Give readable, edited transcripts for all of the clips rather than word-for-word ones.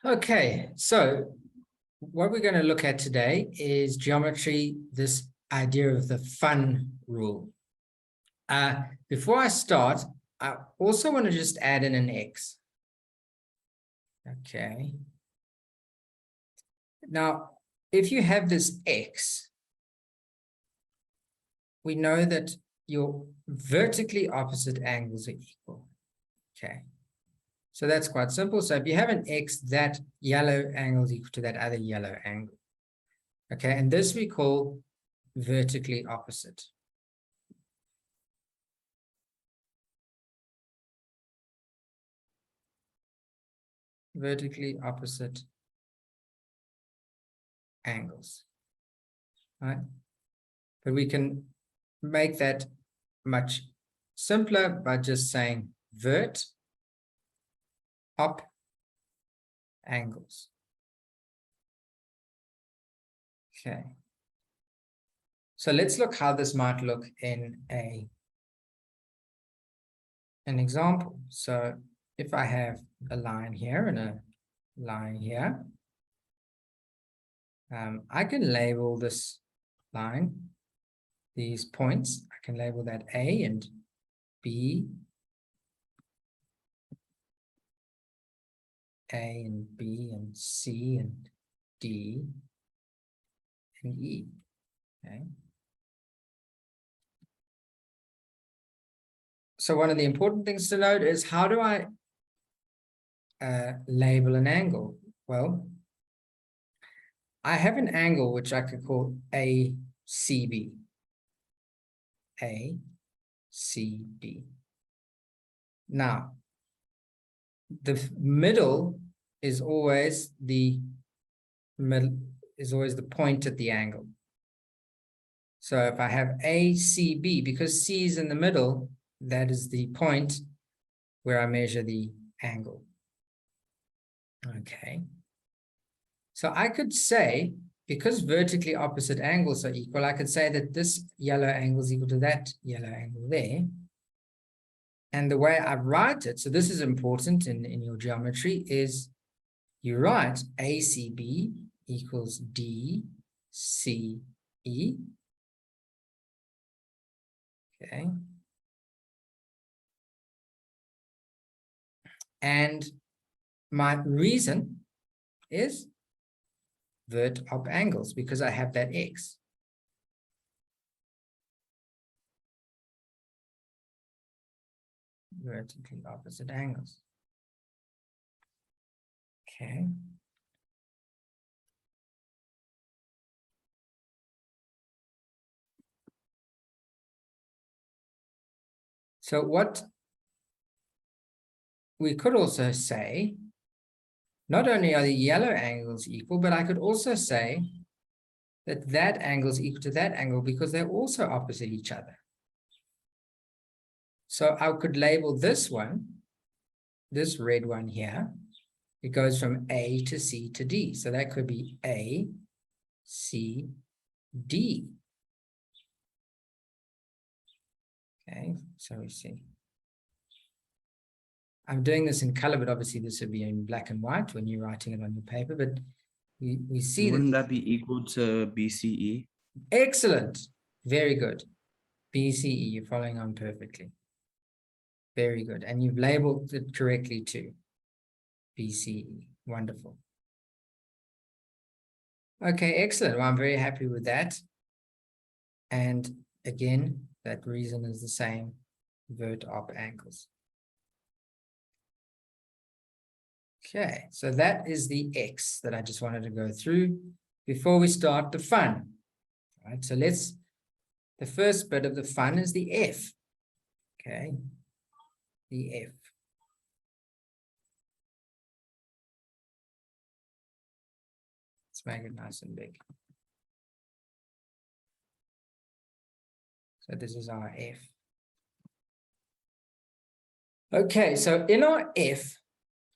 Okay, so what we're going to look at today is geometry, this idea of the fun rule. Before I start, I also want to just add in an X. Okay. Now, if you have this X, we know that your vertically opposite angles are equal. Okay. So that's quite simple. So if you have an X, that yellow angle is equal to that other yellow angle. Okay, and this we call vertically opposite. Vertically opposite angles. Right? But we can make that much simpler by just saying vert op angles. Okay. So let's look how this might look in an example. So if I have a line here and a line here, I can label this line, these points, I can label that A and B, A and B and C and D and E. Okay. So one of the important things to note is, how do I label an angle? Well, I have an angle which I could call ACB. ACB. Now, the middle is always the point at the angle. So if I have ACB, because C is in the middle, that is the point where I measure the angle. Okay. So I could say, because vertically opposite angles are equal, I could say that this yellow angle is equal to that yellow angle there. And the way I write it, so this is important in your geometry, is you write ACB equals DCE. Okay. And my reason is vert op angles, because I have that X. Vertically opposite angles. Okay. So what we could also say, not only are the yellow angles equal, but I could also say that that angle is equal to that angle because they're also opposite each other. So I could label this one, this red one here, it goes from A to C to D. So that could be A, C, D. Okay, so we see. I'm doing this in color, but obviously this would be in black and white when you're writing it on your paper, but we see Wouldn't that be equal to BCE? Excellent. Very good. BCE, you're following on perfectly. Very good. And you've labeled it correctly too. BCE. Wonderful. Okay, excellent. Well, I'm very happy with that. And again, that reason is the same. Vert op angles. Okay, so that is the X that I just wanted to go through before we start the fun. All right, so the first bit of the fun is the F. Okay, the F. Let's make it nice and big. So this is our F. Okay, so in our F,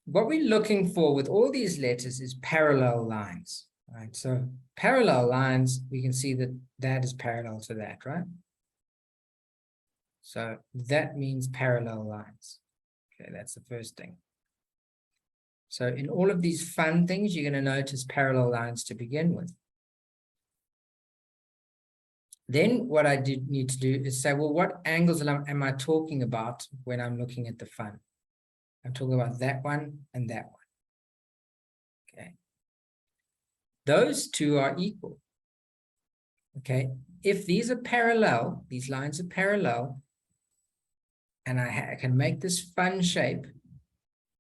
what we're looking for with all these letters is parallel lines. Right? So parallel lines, we can see that that is parallel to that, right? So that means parallel lines. Okay, that's the first thing. So in all of these fun things, you're going to notice parallel lines to begin with. Then what I need to do is say, well, what angles am I talking about when I'm looking at the fun? I'm talking about that one and that one. Okay. Those two are equal. Okay. If these are parallel, these lines are parallel, and I can make this fun shape,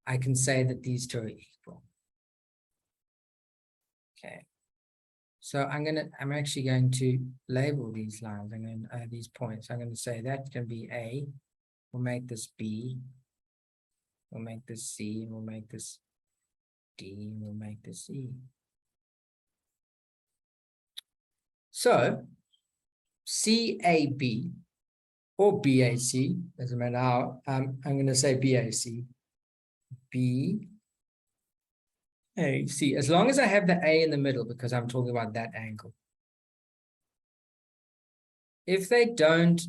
I can say that these two are equal. Okay. So I'm actually going to label these lines. I'm going to these points. I'm going to say that can be A. We'll make this B. We'll make this C. We'll make this D. We'll make this E. So CAB or BAC, doesn't matter how. I'm going to say BAC. BAC. As long as I have the A in the middle, because I'm talking about that angle. If they don't,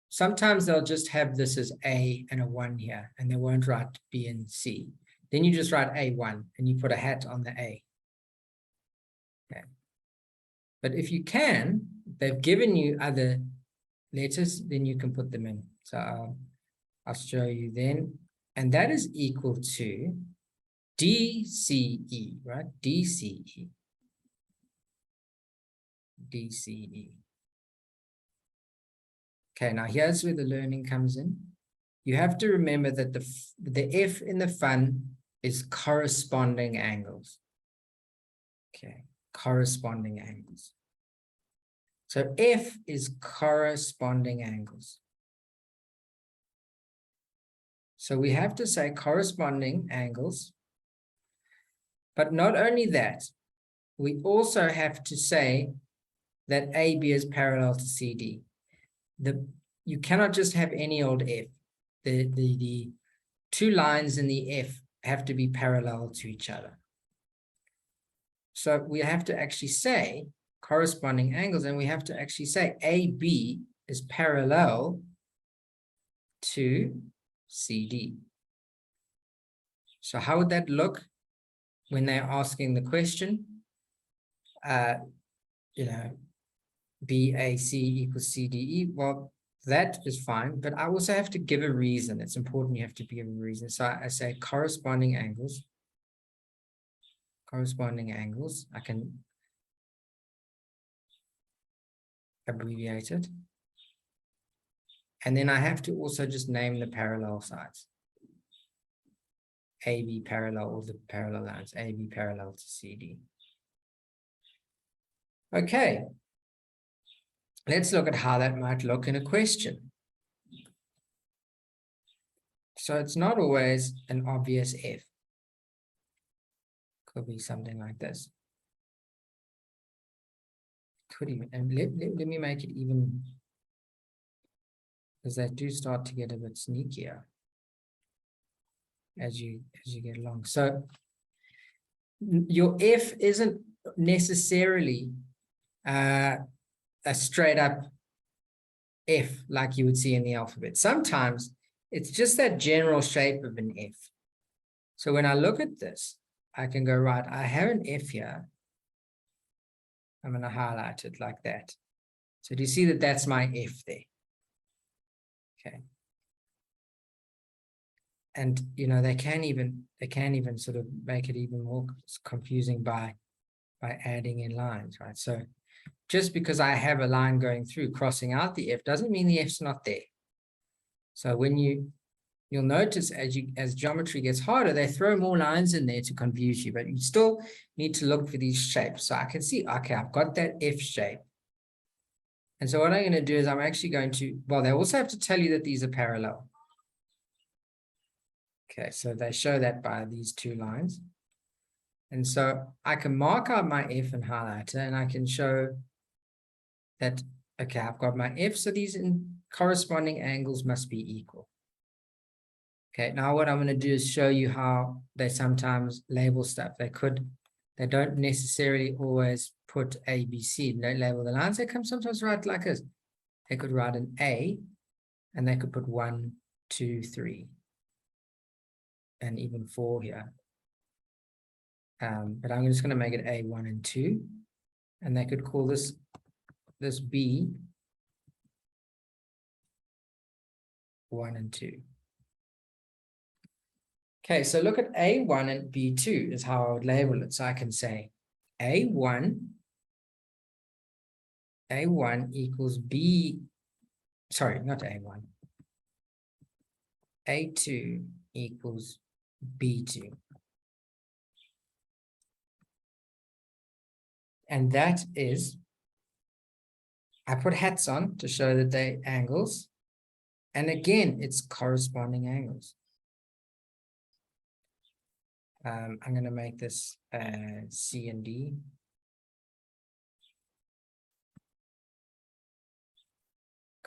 sometimes they'll just have this as A and a 1 here, and they won't write B and C. Then you just write A1, and you put a hat on the A. Okay. But if you can, they've given you other letters, then you can put them in. So I'll show you then. And that is equal to DCE, right? DCE. DCE. Okay, now here's where the learning comes in. You have to remember that the F in the fun is corresponding angles. Okay, corresponding angles. So F is corresponding angles. So we have to say corresponding angles. But not only that, we also have to say that AB is parallel to CD. You cannot just have any old F. The two lines in the F have to be parallel to each other. So we have to actually say corresponding angles, and we have to actually say AB is parallel to CD. So how would that look when they're asking the question? You know, BAC equals CDE. Well, that is fine, but I also have to give a reason. It's important you have to give a reason. So I say corresponding angles. Corresponding angles. I can abbreviate it. And then I have to also just name the parallel sides. AB parallel, or the parallel lines. AB parallel to CD. Okay. Let's look at how that might look in a question. So it's not always an obvious F. Could be something like this. Could even, and let me make it even, because they do start to get a bit sneakier as you get along. So your F isn't necessarily a straight up F like you would see in the alphabet. Sometimes it's just that general shape of an F. So when I look at this, I can go, right, I have an F here. I'm going to highlight it like that. So do you see that that's my F there? Okay. And, you know, they can even sort of make it even more confusing by adding in lines, right? So just because I have a line going through crossing out the F doesn't mean the F's not there. So when you'll notice as geometry gets harder, they throw more lines in there to confuse you, but you still need to look for these shapes. So I can see, okay, I've got that F shape. And so what I'm going to do is I'm actually going to, well, they also have to tell you that these are parallel. Okay, so they show that by these two lines. And so I can mark out my F and highlighter, and I can show that, okay, I've got my F, so these corresponding angles must be equal. Okay, now what I'm going to do is show you how they sometimes label stuff. They don't necessarily always put A, B, C. They don't label the lines. They can sometimes write like this. They could write an A, and they could put 1, 2, 3, and even 4 here. but I'm just going to make it A1 and 2. And they could call this B 1 and 2. Okay, so look at A1 and B2 is how I would label it. So I can say A1 equals B, sorry, not A1. A2 equals B2. And that is, I put hats on to show that they're angles. And again, it's corresponding angles. I'm going to make this C and D.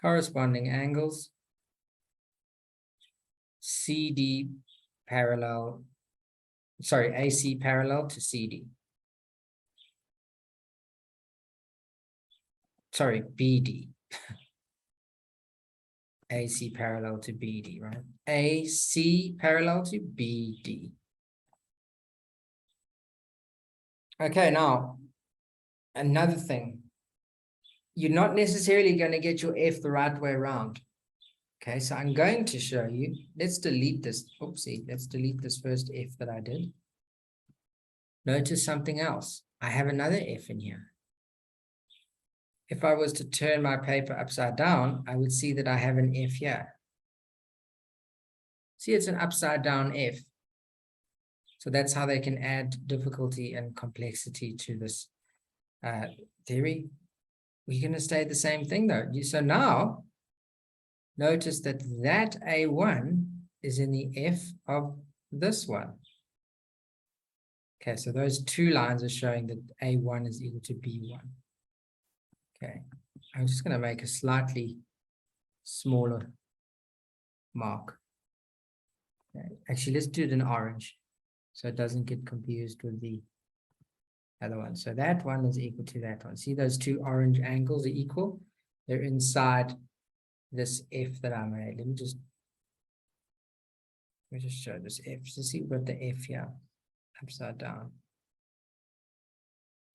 Corresponding angles. CD parallel, sorry, AC parallel to CD. Sorry, BD. AC parallel to BD, right? AC parallel to BD. Okay, now, another thing. You're not necessarily going to get your F the right way around. Okay, so I'm going to show you. Let's delete this. Oopsie, let's delete this first F that I did. Notice something else. I have another F in here. If I was to turn my paper upside down, I would see that I have an F here. See, it's an upside down F. So that's how they can add difficulty and complexity to this theory. We're going to stay the same thing though. So now, notice that that A1 is in the F of this one. Okay, so those two lines are showing that A1 is equal to B1. Okay, I'm just going to make a slightly smaller mark. Okay. Actually, let's do it in orange so it doesn't get confused with the other one. So that one is equal to that one. See, those two orange angles are equal. They're inside this F that I made. Let me just show this F. So see, we've got the F here upside down.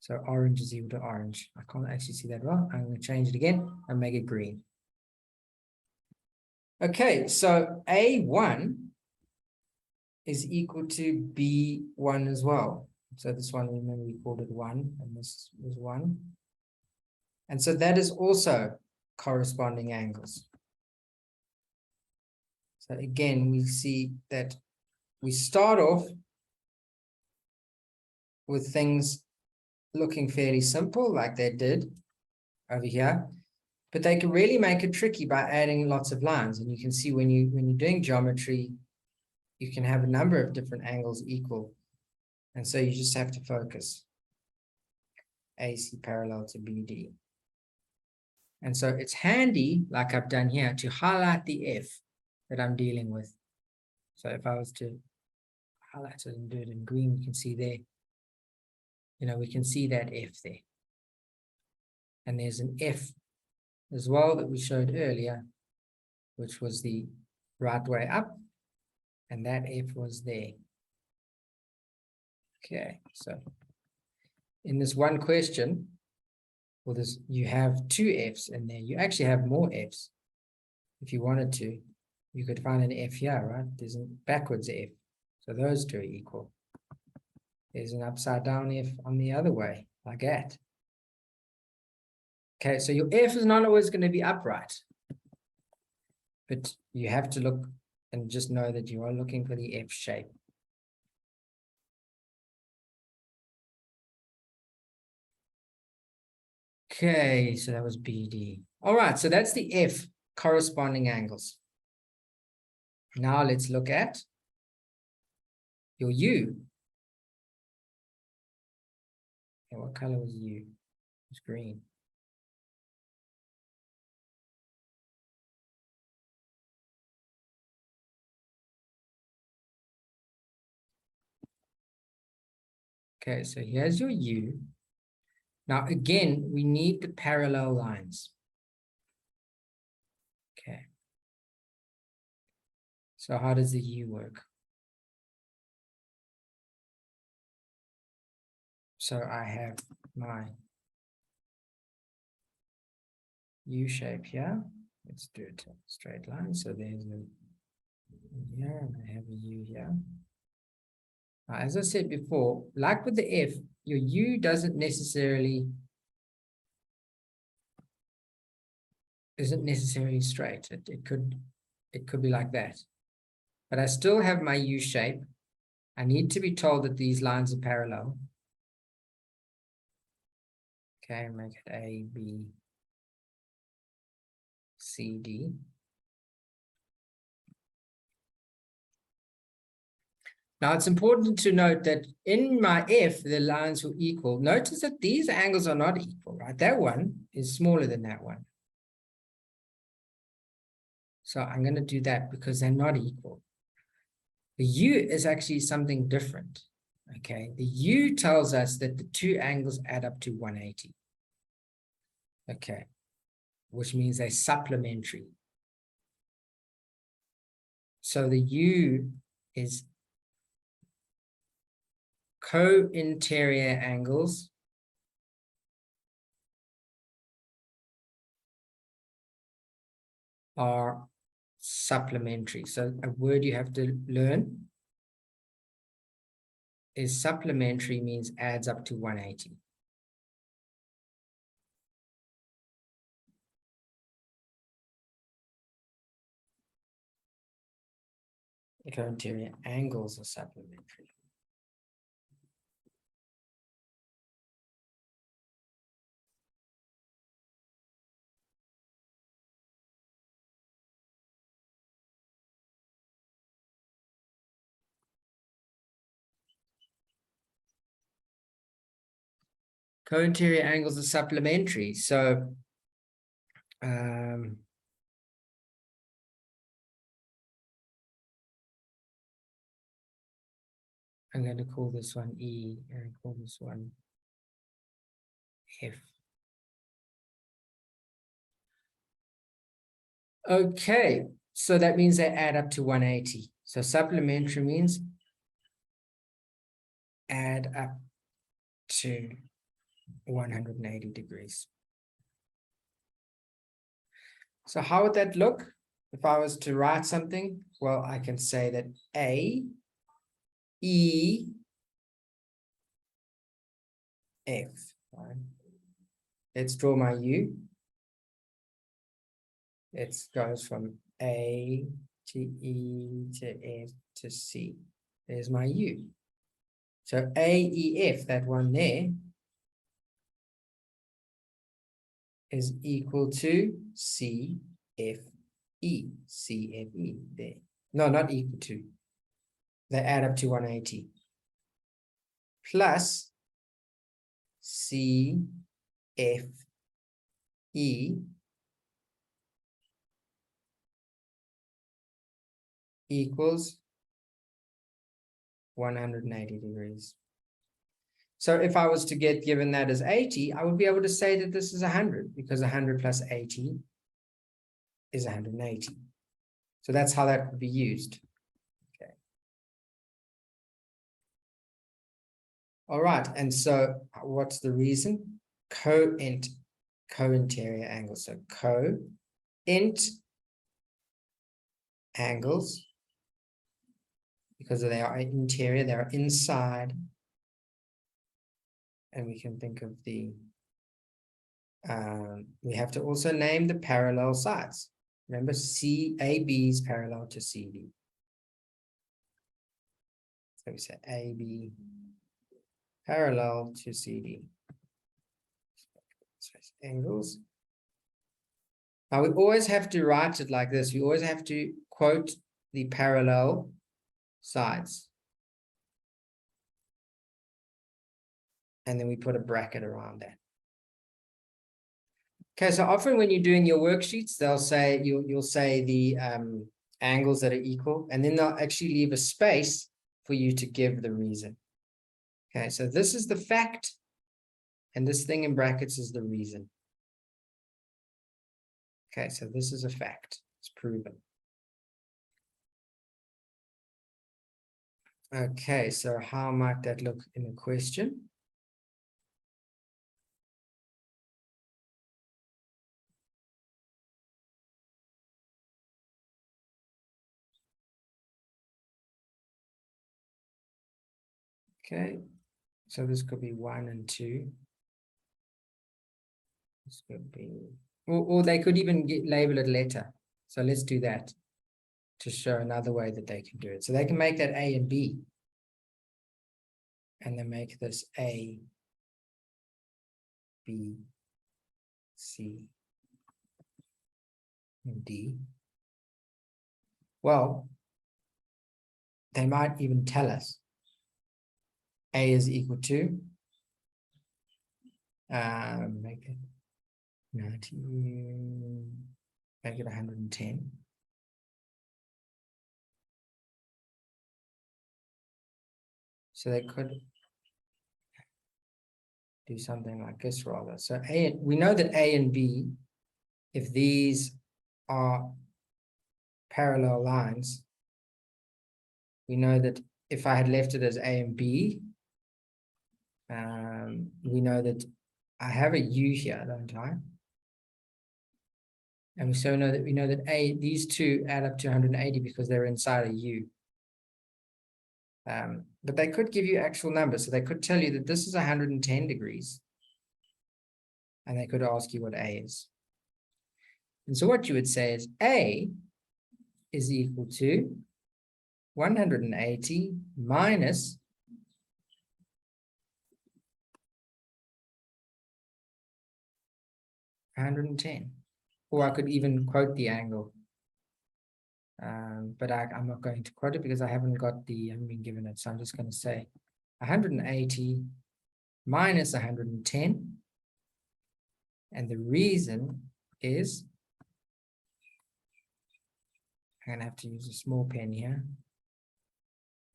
So orange is equal to orange. I can't actually see that well. I'm going to change it again and make it green. Okay, so A1 is equal to B1 as well. So this one, remember we called it 1, and this was 1. And so that is also corresponding angles. So again, we see that we start off with things looking fairly simple, like they did over here, but they can really make it tricky by adding lots of lines. And you can see when you're doing geometry, you can have a number of different angles equal. And so you just have to focus. AC parallel to BD. And so it's handy, like I've done here, to highlight the F that I'm dealing with. So if I was to highlight it and do it in green, you can see there, we can see that F there. And there's an F as well that we showed earlier, which was the right way up, and that F was there. Okay, so in this one question, well, you have two F's in there. You actually have more F's. If you wanted to, you could find an F here, right? There's a backwards F. So those two are equal. There's an upside down F on the other way, like that. Okay, so your F is not always going to be upright. But you have to look and just know that you are looking for the F shape. Okay, so that was BD. All right, so that's the F corresponding angles. Now let's look at your U. Okay, what color was U? It's green. Okay, so here's your U. Now again, we need the parallel lines. Okay. So how does the U work? So I have my U shape here. Let's do it straight line. So there's a here, and I have a U here. Now, as I said before, like with the F, your U doesn't necessarily isn't necessarily straight. It could be like that. But I still have my U shape. I need to be told that these lines are parallel. Okay, make it A, B, C, D. Now it's important to note that in my F, the lines will equal. Notice that these angles are not equal, right? That one is smaller than that one. So I'm going to do that because they're not equal. The U is actually something different. Okay, the U tells us that the two angles add up to 180. Okay, which means they're supplementary. So the U is co-interior angles are supplementary. So a word you have to learn is supplementary means adds up to 180. Co-interior angles are supplementary. Co-interior angles are supplementary. So I'm going to call this one E and call this one F. Okay, so that means they add up to 180. So supplementary means add up to 180 degrees. So how would that look if I was to write something? Well, I can say that A, E, F. Right? Let's draw my U. It goes from A to E to F to C. There's my U. So A, E, F, that one there, is equal to C, F, E. C, F, E, there. No, not equal to. They add up to 180. Plus C, F, E equals 180 degrees. So if I was to get given that as 80, I would be able to say that this is 100 because 100 plus 80 is 180. So that's how that would be used. Okay. All right. And so what's the reason? Co-interior angles. So co-int angles, because they are interior, they are inside. And we can think of the, we have to also name the parallel sides. Remember, AB is parallel to CD. So we say AB parallel to CD. So it's angles. Now we always have to write it like this. We always have to quote the parallel sides. And then we put a bracket around that. Okay, so often when you're doing your worksheets, they'll say, you'll say the angles that are equal, and then they'll actually leave a space for you to give the reason. Okay, so this is the fact, and this thing in brackets is the reason. Okay, so this is a fact. It's proven. Okay, so how might that look in a question? Okay, so this could be 1 and 2. This could be, or they could even label it letter. So let's do that to show another way that they can do it. So they can make that A and B. And then make this A, B, C, and D. Well, they might even tell us A is equal to, make it 90, make it 110. So they could do something like this rather. So A, we know that A and B, if these are parallel lines, we know that if I had left it as A and B, we know that I have a U here, don't I? And we so know that we know that these two add up to 180 because they're inside a U. But they could give you actual numbers. So they could tell you that this is 110 degrees. And they could ask you what A is. And so what you would say is A is equal to 180 minus 110. Or I could even quote the angle. But I'm not going to quote it because I haven't been given it. So I'm just going to say 180 minus 110. And the reason is, I'm going to have to use a small pen here.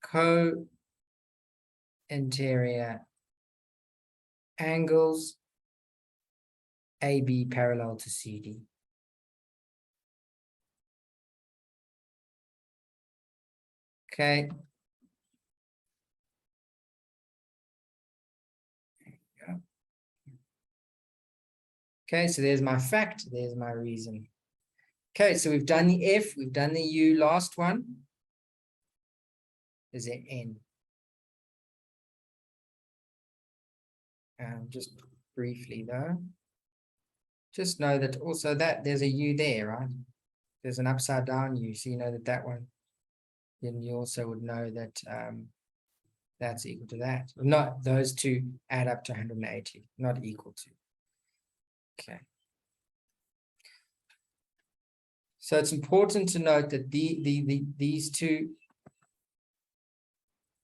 Co-interior angles AB parallel to CD. Okay. Okay, so there's my fact, there's my reason. Okay, so we've done the F, we've done the U, last one is the N. Just briefly though, just know that also that there's a U there, right? There's an upside down U, so you know that one, then you also would know that that's equal to that. Not those two add up to 180, not equal to. Okay. So it's important to note that these two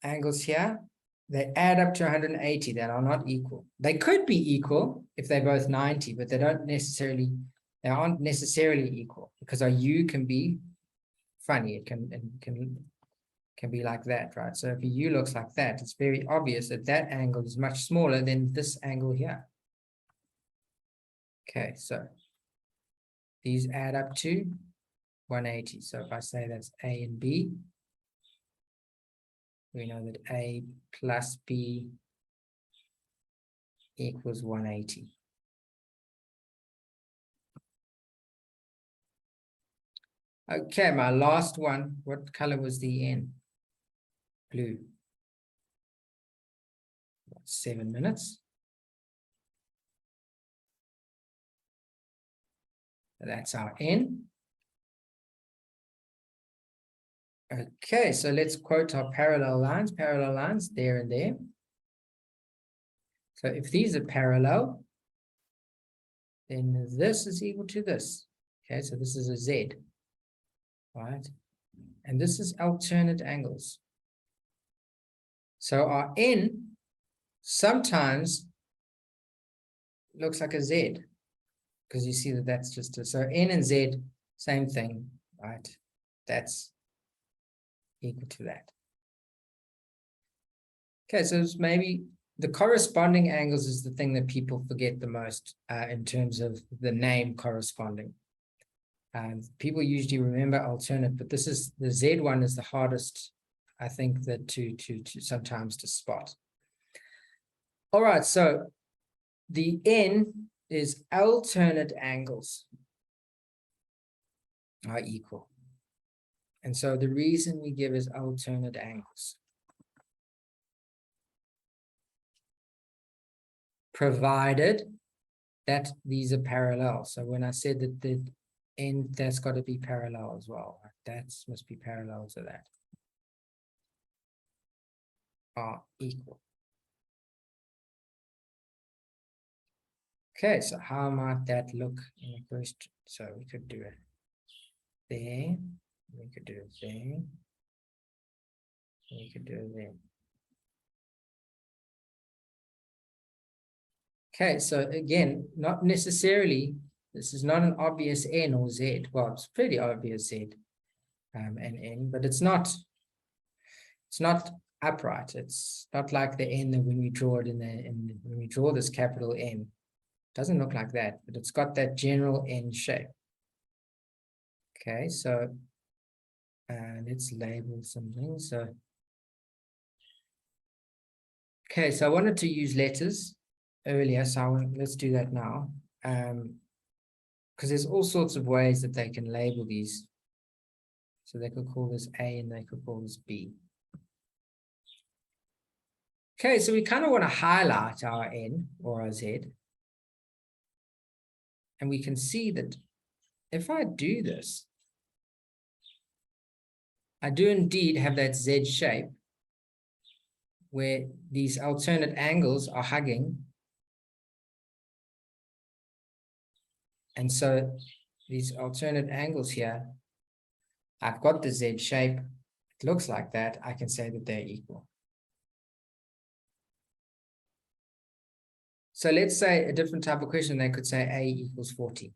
angles here, they add up to 180, that are not equal. They could be equal if they're both 90, but they aren't necessarily equal because our U can be funny. It can be like that, right? So if a U looks like that, it's very obvious that that angle is much smaller than this angle here. Okay, so these add up to 180. So if I say that's A and B, we know that A plus B equals 180. Okay, my last one, what color was the N? Blue. 7 minutes. That's our N. Okay, so let's quote our parallel lines there and there. So if these are parallel, then this is equal to this. Okay, so this is a Z, right? And this is alternate angles. So our N sometimes looks like a Z, because you see that that's just a, so N and Z, same thing, right? That's equal to that. Okay, so it's maybe the corresponding angles is the thing that people forget the most in terms of the name corresponding. People usually remember alternate, but this is the Z one is the hardest, I think, that to sometimes to spot. All right, so the N is alternate angles are equal. And so the reason we give is alternate angles. provided that these are parallel. So when I said that the end, that's got to be parallel as well. That must be parallel to that. Are equal. Okay, so how might that look in a question? So we could do it there, we could do it there, we could do it there. Okay, so again, not necessarily, this is not an obvious N or Z. Well, it's pretty obvious Z and N, but it's not upright. It's not like the N that when we draw it when we draw this capital N, it doesn't look like that, but it's got that general N shape. Okay, so let's label something. So okay, so I wanted to use letters earlier, so let's do that now. Because there's all sorts of ways that they can label these. So they could call this A and they could call this B. Okay, so we kind of want to highlight our N or our Z. And we can see that if I do this, I do indeed have that Z shape where these alternate angles are hugging. And so these alternate angles here, I've got the Z shape. It looks like that. I can say that they're equal. So let's say a different type of question. They could say A equals 40.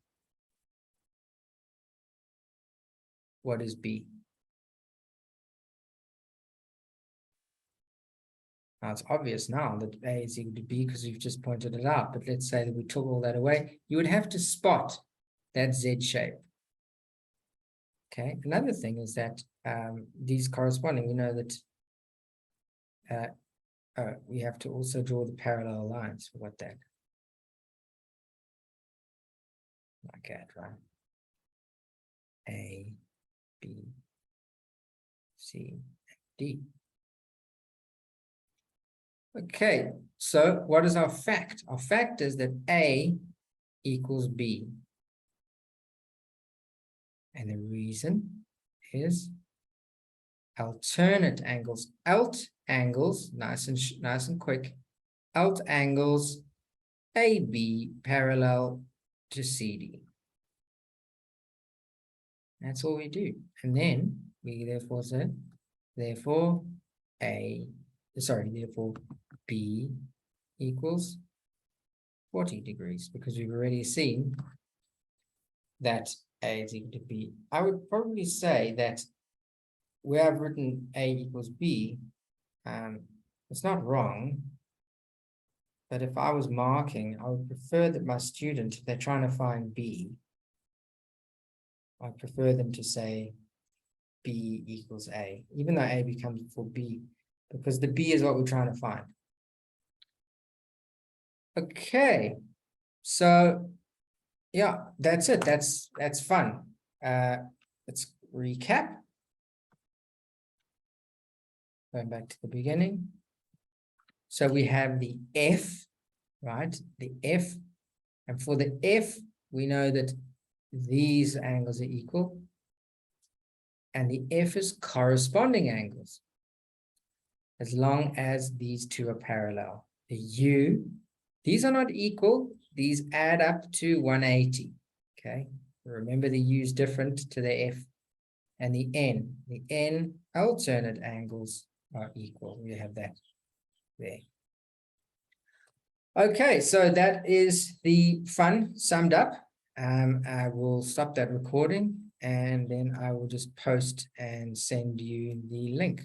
What is B? Now it's obvious now that A is equal to B because we've just pointed it out. But let's say that we took all that away. You would have to spot that Z shape. Okay. Another thing is that these corresponding, we know that we have to also draw the parallel lines for what that. Like that, right? A, B, C, D. Okay, so what is our fact? Our fact is that A equals B. And the reason is alternate angles. Alt angles, nice and quick. Alt angles AB parallel to CD. That's all we do. And then we therefore say, therefore B equals 40 degrees, because we've already seen that A is equal to B. I would probably say that where I've written A equals B, it's not wrong, but if I was marking, I would prefer that my student, if they're trying to find B, I prefer them to say B equals A, even though A becomes before B, because the B is what we're trying to find. Okay, so yeah, that's it. That's fun. Let's recap. Going back to the beginning. So we have the F, right? The F. And for the F, we know that these angles are equal. And the F is corresponding angles, as long as these two are parallel. The U, these are not equal. These add up to 180. Okay. Remember the U is different to the F. And the N alternate angles are equal. We have that there. Okay, so that is the fun summed up. I will stop that recording and then I will just post and send you the link.